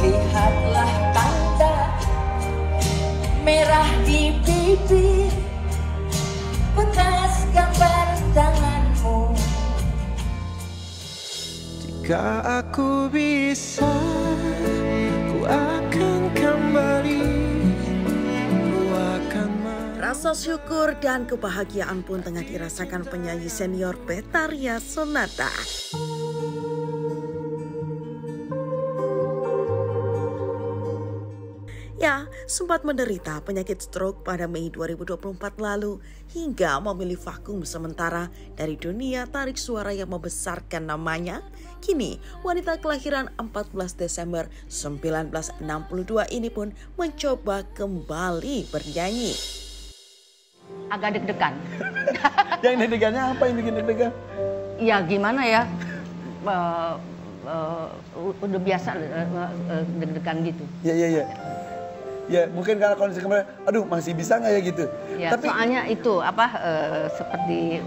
Lihatlah tanda merah di pipi, bekas gambar tanganmu. Jika aku bisa, ku akan kembali. Rasa syukur dan kebahagiaan pun tengah dirasakan penyanyi senior Betharia Sonata. Ya, sempat menderita penyakit stroke pada Mei 2024 lalu hingga memilih vakum sementara dari dunia tarik suara yang membesarkan namanya. Kini, wanita kelahiran 14 Desember 1962 ini pun mencoba kembali bernyanyi. Agak deg-degan. Yang deg-degannya apa yang bikin deg-degan? Ya gimana ya, udah biasa deg-degan gitu. Iya. Ya mungkin karena kondisi kemarin, aduh masih bisa nggak ya gitu. Ya, tapi soalnya itu seperti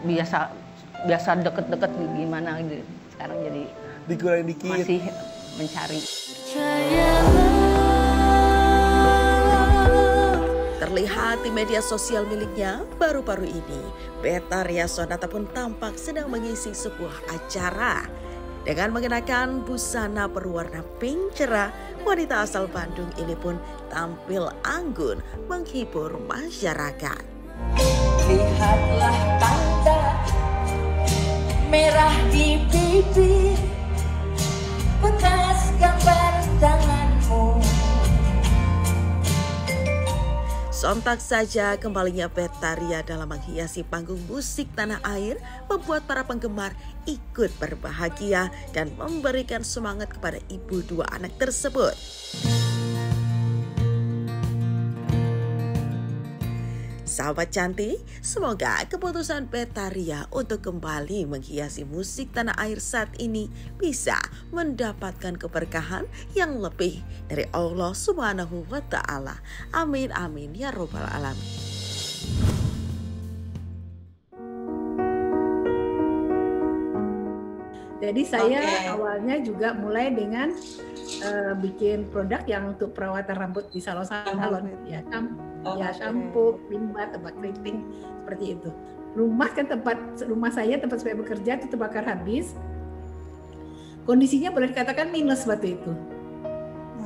biasa deket-deket gimana gitu. Sekarang jadi dikurangin dikit. Masih mencari. Terlihat di media sosial miliknya baru-baru ini, Betharia Sonata pun tampak sedang mengisi sebuah acara. Dengan mengenakan busana berwarna pink cerah, wanita asal Bandung ini pun tampil anggun menghibur masyarakat. Lihatlah tanda merah di pipi, bekas gambar tanganmu. Sontak saja kembalinya Betharia dalam menghiasi panggung musik tanah air membuat para penggemar ikut berbahagia dan memberikan semangat kepada ibu dua anak tersebut. Sahabat cantik, semoga keputusan Betharia untuk kembali menghiasi musik tanah air saat ini bisa mendapatkan keberkahan yang lebih dari Allah Subhanahu wa Ta'ala. Amin amin ya robbal alamin. Jadi saya awalnya juga mulai dengan bikin produk yang untuk perawatan rambut di salon-salon, ya shampoo, cream bath, tempat keriting seperti itu. Rumah saya tempat saya bekerja itu terbakar habis. Kondisinya boleh dikatakan minus waktu itu.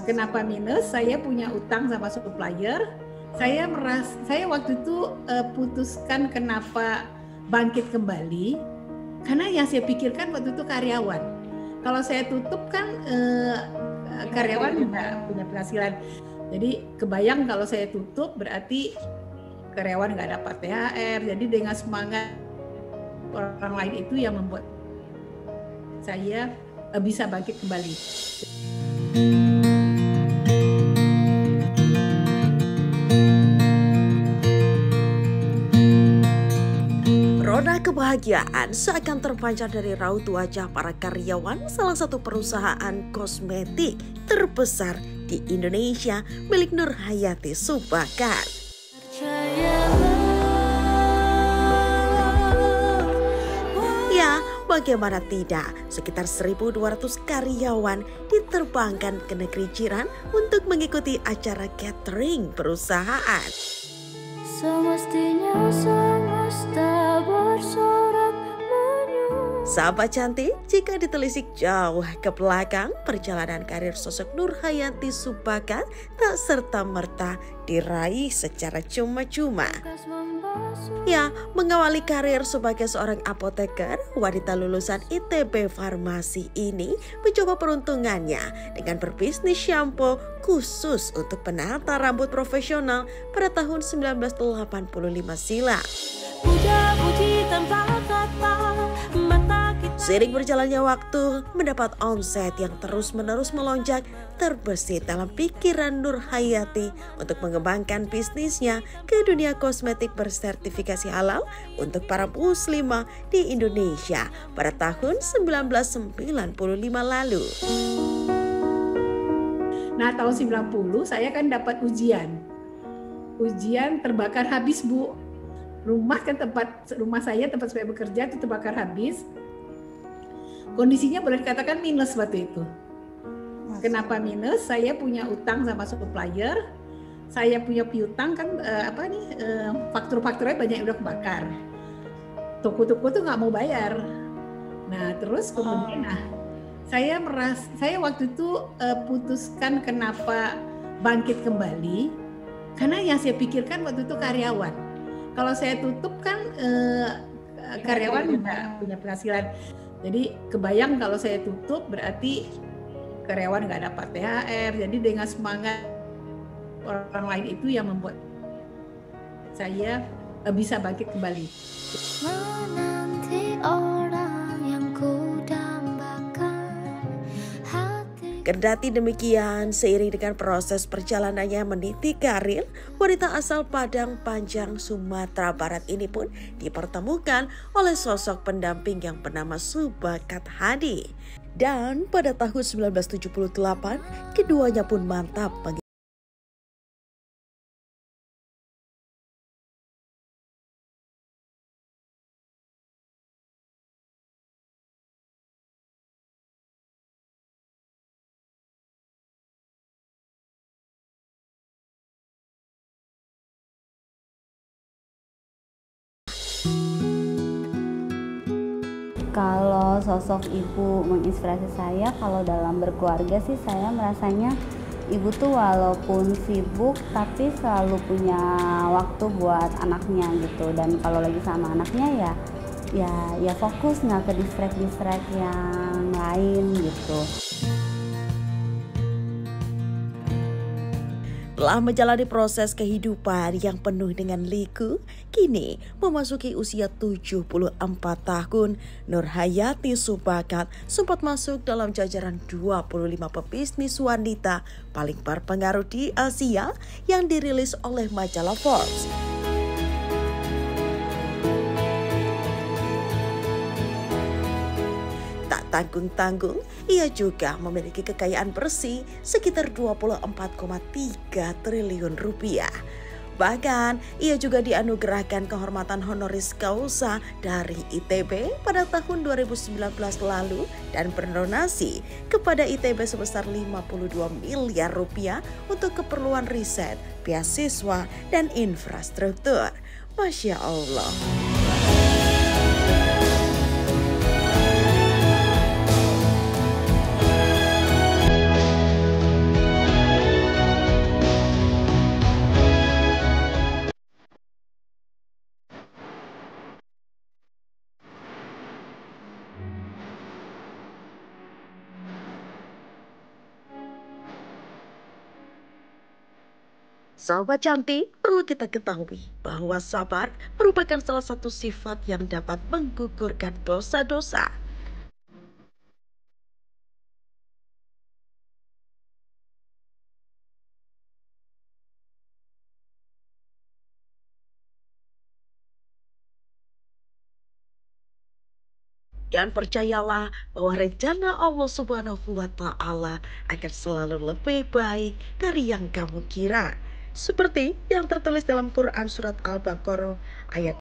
Kenapa minus? Saya punya utang sama supplier. Saya waktu itu putuskan kenapa bangkit kembali. Karena yang saya pikirkan waktu itu karyawan. Kalau saya tutup kan karyawan nggak punya penghasilan. Jadi kebayang kalau saya tutup berarti karyawan nggak dapat THR. Jadi dengan semangat orang lain itu yang membuat saya bisa bangkit kembali. Roda kebahagiaan seakan terpancar dari raut wajah para karyawan salah satu perusahaan kosmetik terbesar di Indonesia milik Nur Hayati Subakar. Ya, bagaimana tidak, sekitar 1.200 karyawan diterbangkan ke negeri jiran untuk mengikuti acara catering perusahaan. Semestinya semesta bersorak menyuruh. Sahabat cantik, jika ditelisik jauh ke belakang, perjalanan karir sosok Nur Hayati Subakar tak serta-merta diraih secara cuma-cuma. Ya, mengawali karir sebagai seorang apoteker, wanita lulusan ITB Farmasi ini mencoba peruntungannya dengan berbisnis shampoo khusus untuk penata rambut profesional pada tahun 1985 silam. Seiring berjalannya waktu, mendapat omset yang terus-menerus melonjak, terbesit dalam pikiran Nur Hayati untuk mengembangkan bisnisnya ke dunia kosmetik bersertifikasi halal untuk para muslimah di Indonesia pada tahun 1995 lalu. Nah, tahun 90 saya kan dapat ujian terbakar habis, Bu. Rumah saya tempat saya bekerja itu terbakar habis. Kondisinya boleh dikatakan minus waktu itu. Kenapa minus? Saya punya utang sama supplier, saya punya piutang kan faktur-fakturnya banyak yang udah kebakar. Toko-toko tuh nggak mau bayar. Nah terus kemudian saya waktu itu putuskan kenapa bangkit kembali, karena yang saya pikirkan waktu itu karyawan. Kalau saya tutup kan karyawan nggak punya penghasilan. Jadi kebayang kalau saya tutup berarti karyawan nggak dapat THR. Jadi dengan semangat orang lain itu yang membuat saya bisa bangkit kembali. Menanti orang yang kudambakan hati. Kendati demikian, seiring dengan proses perjalanannya meniti karir, wanita asal Padang Panjang, Sumatera Barat ini pun dipertemukan oleh sosok pendamping yang bernama Subakat Hadi. Dan pada tahun 1978, keduanya pun mantap Kalau sosok ibu menginspirasi saya, kalau dalam berkeluarga sih saya merasanya ibu tuh walaupun sibuk tapi selalu punya waktu buat anaknya gitu. Dan kalau lagi sama anaknya ya fokus, nggak ke distract yang lain gitu. Telah menjalani proses kehidupan yang penuh dengan liku, kini memasuki usia 74 tahun, Nurhayati Subakat sempat masuk dalam jajaran 25 pebisnis wanita paling berpengaruh di Asia yang dirilis oleh majalah Forbes. Tanggung-tanggung, ia juga memiliki kekayaan bersih sekitar 24,3 triliun rupiah. Bahkan, ia juga dianugerahkan kehormatan honoris causa dari ITB pada tahun 2019 lalu dan berdonasi kepada ITB sebesar 52 miliar rupiah untuk keperluan riset, beasiswa, dan infrastruktur. Masya Allah. Sahabat cantik, perlu kita ketahui bahwa sabar merupakan salah satu sifat yang dapat menggugurkan dosa-dosa. Dan percayalah bahwa rencana Allah Subhanahu wa Ta'ala akan selalu lebih baik dari yang kamu kira. Seperti yang tertulis dalam Quran Surat Al-Baqarah ayat